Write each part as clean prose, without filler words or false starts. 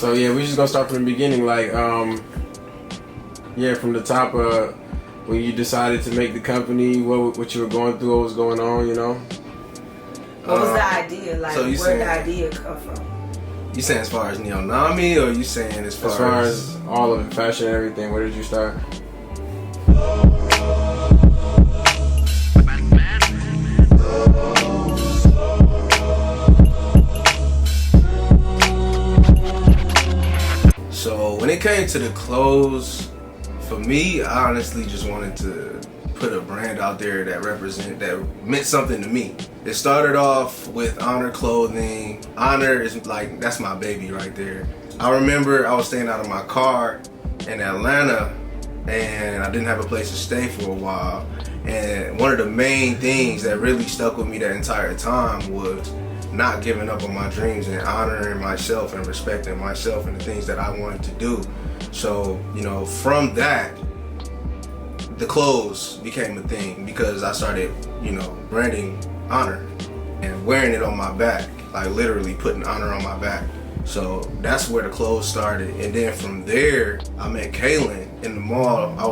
So yeah, we just gonna start from the beginning, like yeah, from the top. When you decided to make the company, what you were going through, what was going on, you know? What was the idea? Like, so where did the idea come from? You saying as far as Neonami, or you saying as far as all of it, fashion and everything? Where did you start? So when it came to the clothes, for me, I honestly just wanted to put a brand out there that meant something to me. It started off with Honor Clothing. Honor is like, that's my baby right there. I remember I was staying out of my car in Atlanta and I didn't have a place to stay for a while. And one of the main things that really stuck with me that entire time was not giving up on my dreams and honoring myself and respecting myself and the things that I wanted to do. So, you know, from that, the clothes became a thing because I started, you know, branding Honor and wearing it on my back, like literally putting Honor on my back. So that's where the clothes started. And then from there, I met Kaylin in the mall. I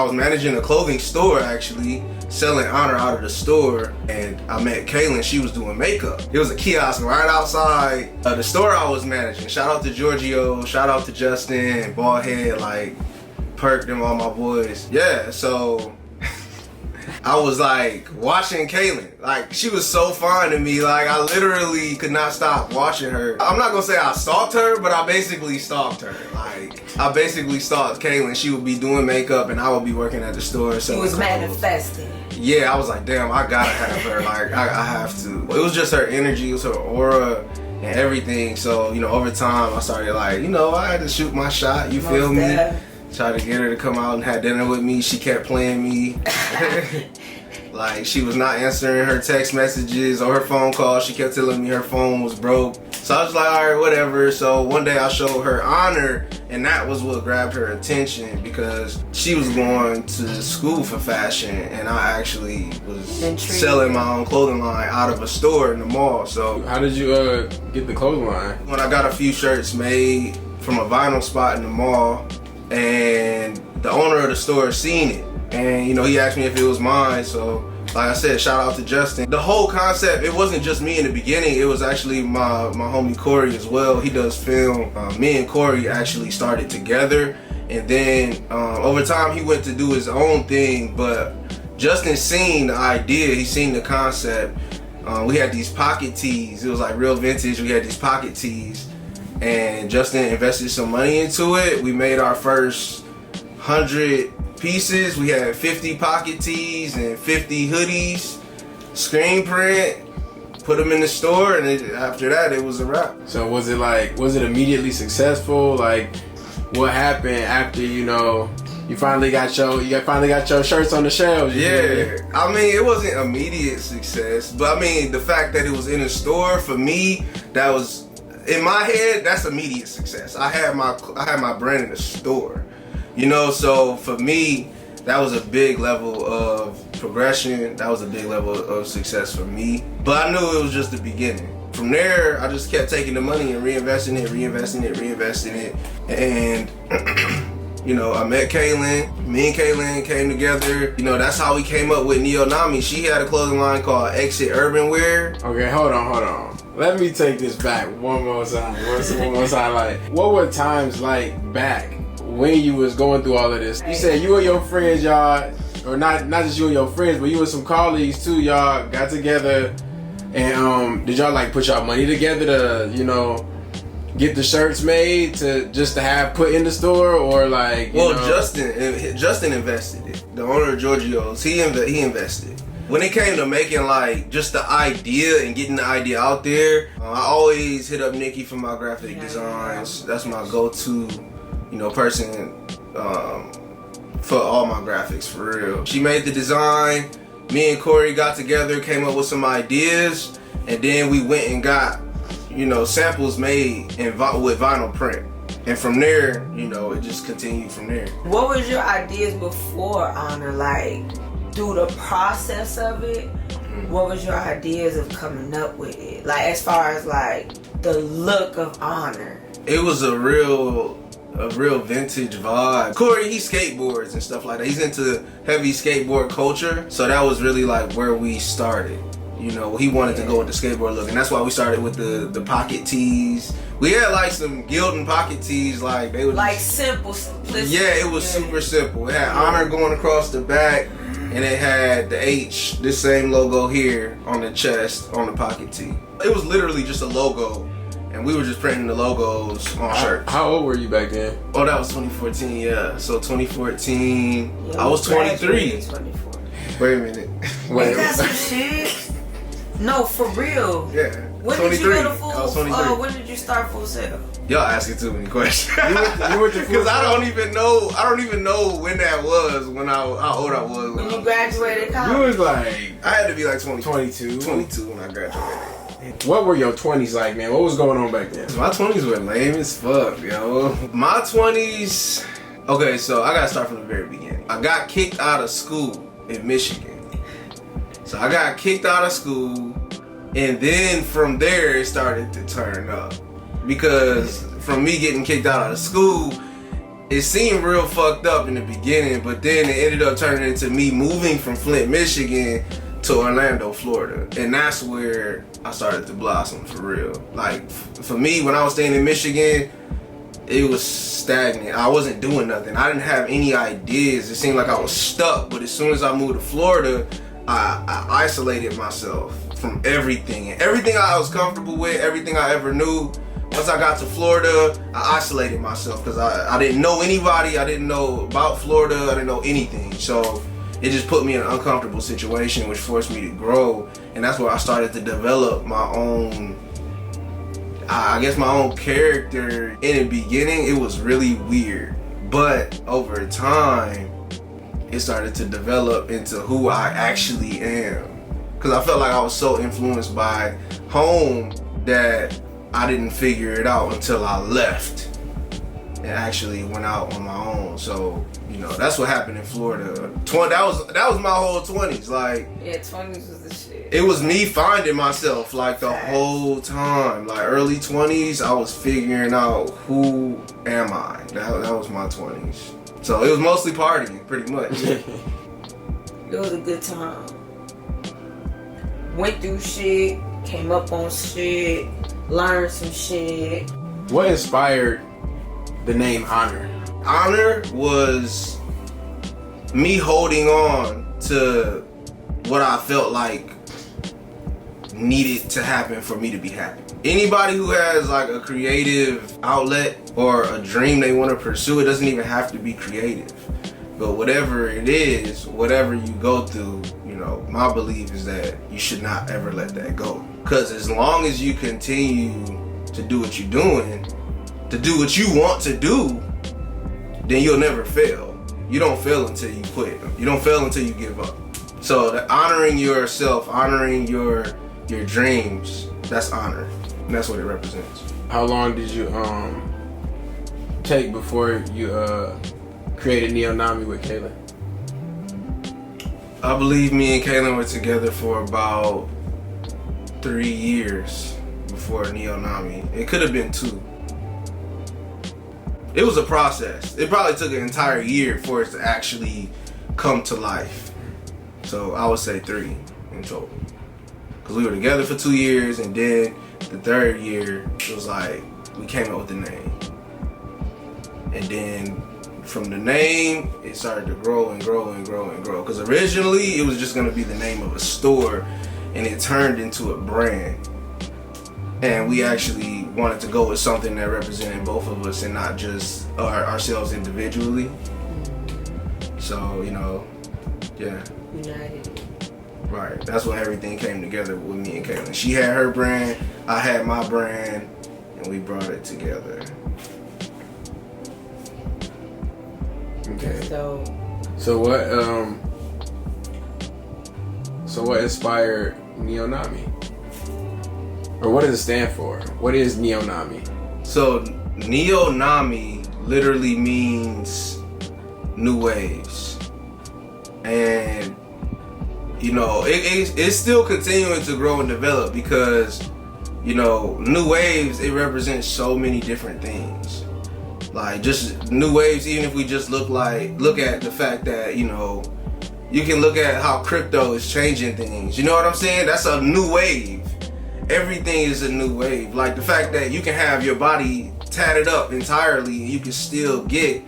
was managing a clothing store actually, selling Honor out of the store, and I met Kaylin. She was doing makeup. It was a kiosk right outside the store I was managing. Shout out to Giorgio, shout out to Justin, Baldhead, like Perk, them all my boys. Yeah, so I was like watching Kaylin. Like, she was so fine to me. Like, I literally could not stop watching her. I'm not gonna say I stalked her, but I basically stalked her. Like, I basically stalked Kaylin. She would be doing makeup and I would be working at the store. She was manifesting. Yeah, I was like, damn, I gotta have her. Like, I have to. It was just her energy, it was her aura and everything. So, you know, over time I started like, you know, I had to shoot my shot, you feel me? Tried to get her to come out and have dinner with me. She kept playing me. Like, she was not answering her text messages or her phone calls. She kept telling me her phone was broke. So I was like, all right, whatever. So one day I showed her Honor, and that was what grabbed her attention because she was going to school for fashion, and I actually was selling my own clothing line out of a store in the mall. So how did you get the clothing line? When I got a few shirts made from a vinyl spot in the mall, and the owner of the store seen it, and you know, he asked me if it was mine. So like I said, shout out to Justin. The whole concept, it wasn't just me in the beginning, it was actually my homie Corey as well. He does film. Me and Corey actually started together, and then over time he went to do his own thing, but Justin seen the idea, he seen the concept. We had these pocket tees, it was like real vintage. We had these pocket tees, and Justin invested some money into it. We made our first 100 pieces. We had 50 pocket tees and 50 hoodies, screen print, put them in the store, and after that it was a wrap. So was it immediately successful? Like, what happened after, you know, you finally got your shirts on the shelves? Yeah, I mean, it wasn't immediate success, but I mean, the fact that it was in a store, for me, that was, in my head, that's immediate success. I had my brand in the store, you know. So for me, that was a big level of progression. That was a big level of success for me. But I knew it was just the beginning. From there, I just kept taking the money and reinvesting it, and you know, I met Kaylin. Me and Kaylin came together. You know, that's how we came up with Neonami. She had a clothing line called Exit Urban Wear. Okay, hold on. Let me take this back one more time. Like, what were times like back when you was going through all of this? You said you and your friends, y'all, or not just you and your friends, but you and some colleagues too, y'all got together, and did y'all like put y'all money together to, you know, get the shirts made to have put in the store, or like, you know? Justin invested it. The owner of Giorgio's, he invested. When it came to making like just the idea and getting the idea out there, I always hit up Nikki for my graphic designs. That's my go-to, you know, person for all my graphics, for real. She made the design. Me and Corey got together, came up with some ideas, and then we went and got, you know, samples made with vinyl print. And from there, you know, it just continued from there. What was your ideas before Honor? Like, through the process of it, what was your ideas of coming up with it? Like, as far as like the look of Honor? It was a real vintage vibe. Corey, he skateboards and stuff like that. He's into heavy skateboard culture. So that was really like where we started. You know, he wanted to go with the skateboard look, and that's why we started with the pocket tees. We had like some Gildan pocket tees, like they were like simple, simplicity. Yeah, it was super simple. It had honor going across the back, and it had the H, this same logo here on the chest on the pocket tee. It was literally just a logo, and we were just printing the logos on shirts. How old were you back then? Oh, that was 2014. Yeah, so 2014, I was 23. 24. Wait a minute. Wait, that's some shit. No, for real. Yeah. When 23. did you go to full? I was 23. When did you start Full Sail? Y'all asking too many questions. You went to Because I don't even know when that was. How old I was When you graduated college. You was like, I had to be like 22. 22 when I graduated. What were your 20s like, man? What was going on back then? My 20s were lame as fuck, yo. My 20s. Okay, so I gotta start from the very beginning. I got kicked out of school in Michigan. So I got kicked out of school, and then from there it started to turn up. Because from me getting kicked out of school, it seemed real fucked up in the beginning, but then it ended up turning into me moving from Flint, Michigan to Orlando, Florida. And that's where I started to blossom for real. Like, for me, when I was staying in Michigan, it was stagnant. I wasn't doing nothing. I didn't have any ideas. It seemed like I was stuck. But as soon as I moved to Florida, I isolated myself from everything. And everything I was comfortable with, everything I ever knew, once I got to Florida, I isolated myself because I didn't know anybody. I didn't know about Florida. I didn't know anything. So it just put me in an uncomfortable situation, which forced me to grow. And that's where I started to develop my own, I guess, my own character. In the beginning, it was really weird. But over time, it started to develop into who I actually am. Because I felt like I was so influenced by home that I didn't figure it out until I left and actually went out on my own. So, you know, that's what happened in Florida. That was my whole 20s. Like, yeah, 20s was the shit. It was me finding myself like the whole time. Like early 20s, I was figuring out who am I. That was my 20s. So it was mostly partying, pretty much. It was a good time. Went through shit, came up on shit, learned some shit. What inspired the name Honor? Honor was me holding on to what I felt like needed to happen for me to be happy. Anybody who has like a creative outlet or a dream they want to pursue, it doesn't even have to be creative. But whatever it is, whatever you go through, you know, my belief is that you should not ever let that go. Because as long as you continue to do what you're doing, to do what you want to do, then you'll never fail. You don't fail until you quit. You don't fail until you give up. So honoring yourself, honoring your dreams, that's honor. And that's what it represents. How long did you take before you created Neonami with Kaylin? I believe me and Kaylin were together for about 3 years before Neonami. It could have been 2. It was a process. It probably took an entire year for it to actually come to life. So I would say 3 in total. Because we were together for 2 years, and then the 3rd year, it was like, we came up with the name. And then from the name, it started to grow and grow and grow and grow. Because originally, it was just going to be the name of a store, and it turned into a brand. And we actually wanted to go with something that represented both of us and not just ourselves individually. So, you know, yeah. United. Right. That's when everything came together with me and Kaylin. She had her brand, I had my brand, and we brought it together. Okay. So what inspired Neonami? Or what does it stand for? What is Neonami? So Neonami literally means new waves. And you know, it's still continuing to grow and develop because you know, new waves, it represents so many different things. Like, just new waves, even if we just look at the fact that, you know, you can look at how crypto is changing things. You know what I'm saying? That's a new wave. Everything is a new wave. Like the fact that you can have your body tatted up entirely and you can still get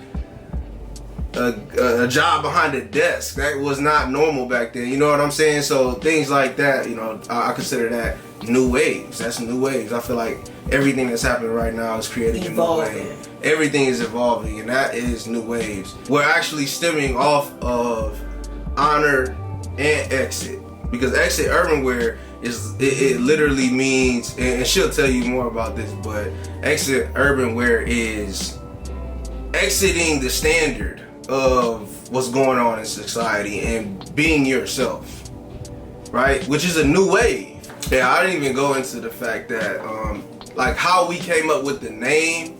a job behind a desk. That was not normal back then. You know what I'm saying? So things like that, you know, I consider that new waves. That's new waves. I feel like everything that's happening right now is creating a new wave. Everything is evolving, and that is new waves. We're actually stemming off of Honor and Exit, because Exit Urban Wear it literally means, and she'll tell you more about this, but Exit Urban Wear is exiting the standard of what's going on in society and being yourself, right? Which is a new wave. Yeah, I didn't even go into the fact that like how we came up with the name.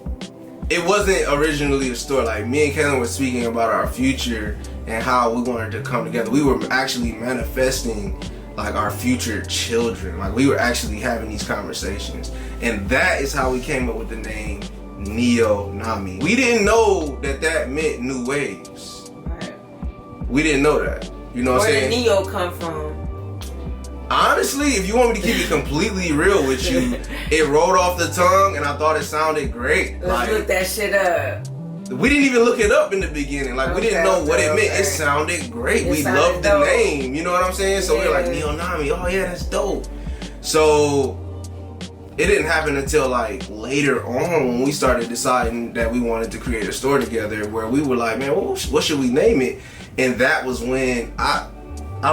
It wasn't originally a story. Like, me and Kaylin were speaking about our future and how we wanted to come together. We were actually manifesting like our future children. Like, we were actually having these conversations, and that is how we came up with the name Neo Nami. We didn't know that meant new waves. Right. We didn't know that. You know what I'm saying? Where did Neo come from? Honestly, if you want me to keep it completely real with you, it rolled off the tongue and I thought it sounded great. Let's look that shit up. We didn't even look it up in the beginning. Like, we didn't know what it meant. It sounded great. We loved the name. You know what I'm saying? So we were like, Neo Nami. Oh yeah, that's dope. So it didn't happen until like later on when we started deciding that we wanted to create a store together, where we were like, man, what should we name it? And that was when I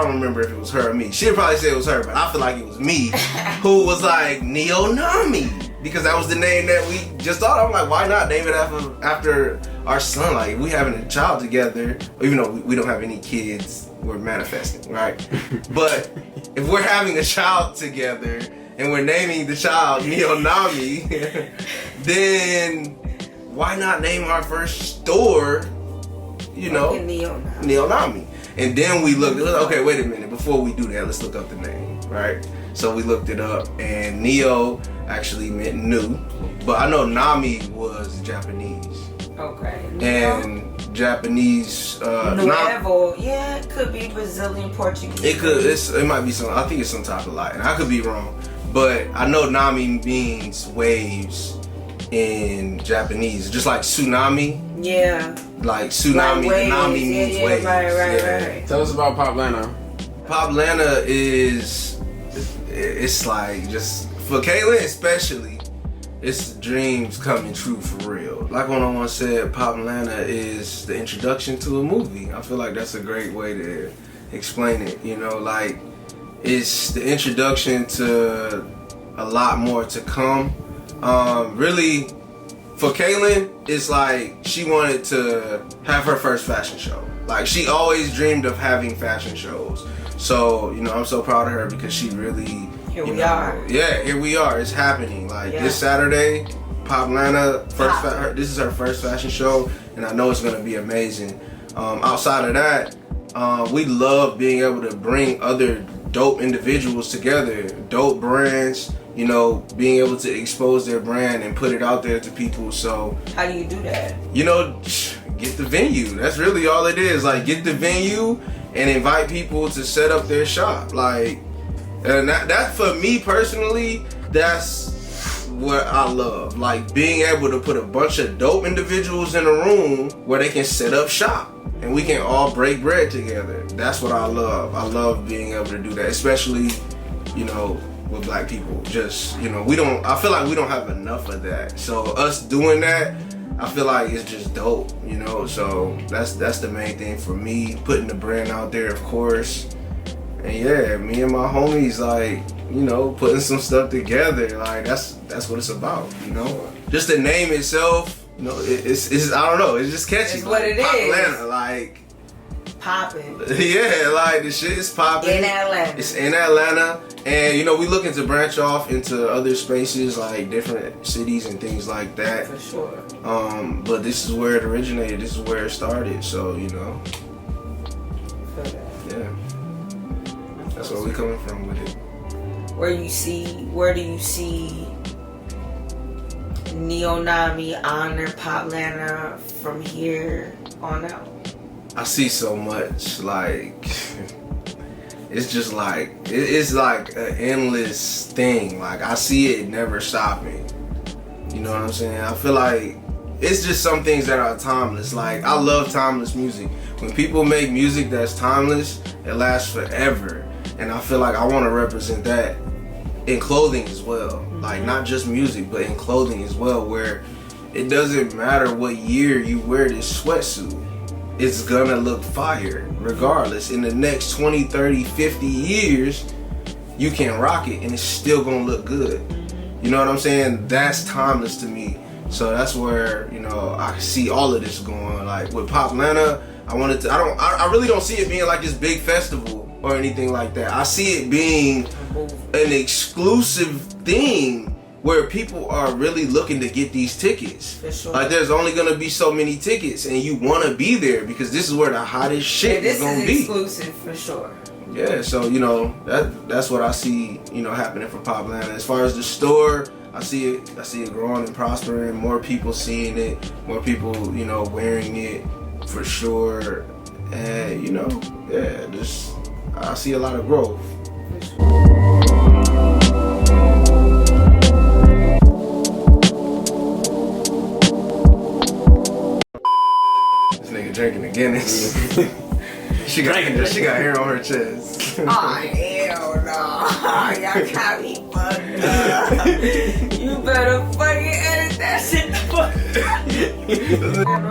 don't remember if it was her or me. She'd probably say it was her, but I feel like it was me who was like, Neo Nami. Because that was the name that we just thought. I'm like, why not name it after our son? Like, we having a child together, even though we don't have any kids, we're manifesting, right? But if we're having a child together and we're naming the child Neo Nami, then why not name our first store, you know, Neo Nami? And then we looked, okay, wait a minute, before we do that, let's look up the name, right? So we looked it up, and Neo actually meant new, but I know Nami was Japanese. Okay. And Japanese, Nuevo, yeah, it could be Brazilian, Portuguese. It might be some, I think it's some type of Latin. I could be wrong, but I know Nami means waves in Japanese, just like tsunami. Yeah. Like tsunami, like Nami means waves. Right. Tell us about Poplana. Poplana is, it's like, just for Kaylin especially, it's dreams coming true for real. Like when I once said, Poplana is the introduction to a movie. I feel like that's a great way to explain it. You know, like, it's the introduction to a lot more to come. Really, for Kaylin, it's like she wanted to have her first fashion show. Like, she always dreamed of having fashion shows. So, you know, I'm so proud of her because she really... Here we are. Yeah, here we are. It's happening. Like, this Saturday, Poplana, this is her first fashion show, and I know it's going to be amazing. Outside of that, we love being able to bring other dope individuals together, dope brands, you know, being able to expose their brand and put it out there to people. So how do you do that? You know, get the venue. That's really all it is. Like, get the venue and invite people to set up their shop. Like, and that for me personally, that's what I love. Like, being able to put a bunch of dope individuals in a room where they can set up shop and we can all break bread together. That's what I love. I love being able to do that, especially, you know, with black people. Just, you know, I feel like we don't have enough of that. So us doing that, I feel like it's just dope, you know. So that's the main thing for me, putting the brand out there, of course. And yeah, me and my homies, like, you know, putting some stuff together. Like, that's what it's about, you know. Just the name itself, you know, it's I don't know, it's just catchy. It's what it is. Atlanta, like, popping. Yeah, like, the shit is popping. In Atlanta. It's in Atlanta. And, you know, we looking to branch off into other spaces, like different cities and things like that. For sure. But this is where it originated. This is where it started. So, you know. Feel that. Yeah. That's where we coming from with it. where do you see Neonami, Honor, Poplana from here on out? I see so much, like, it's just like, it's like an endless thing. Like, I see it never stopping. You know what I'm saying? I feel like it's just some things that are timeless. Like, I love timeless music. When people make music that's timeless, it lasts forever. And I feel like I want to represent that in clothing as well. Like, not just music, but in clothing as well, where it doesn't matter what year you wear this sweatsuit. It's gonna look fire regardless. In the next 20, 30, 50 years, you can rock it and it's still gonna look good. You know what I'm saying? That's timeless to me. So that's where, you know, I see all of this going. Like with Poplana, I really don't see it being like this big festival or anything like that. I see it being an exclusive thing where people are really looking to get these tickets. For sure. Like, there's only gonna be so many tickets, and you want to be there because this is where the hottest shit is gonna be. This is exclusive for sure. Yeah, so you know that's what I see, you know, happening for Poplana. As far as the store, I see it growing and prospering. More people seeing it, more people, you know, wearing it for sure, and you know, yeah, I see a lot of growth. Drinking the Guinness. she got hair on her chest. Oh hell no! Y'all got me fucked up. You better fucking edit that shit the fuck.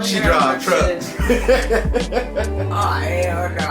She drive trucks. Oh hell no!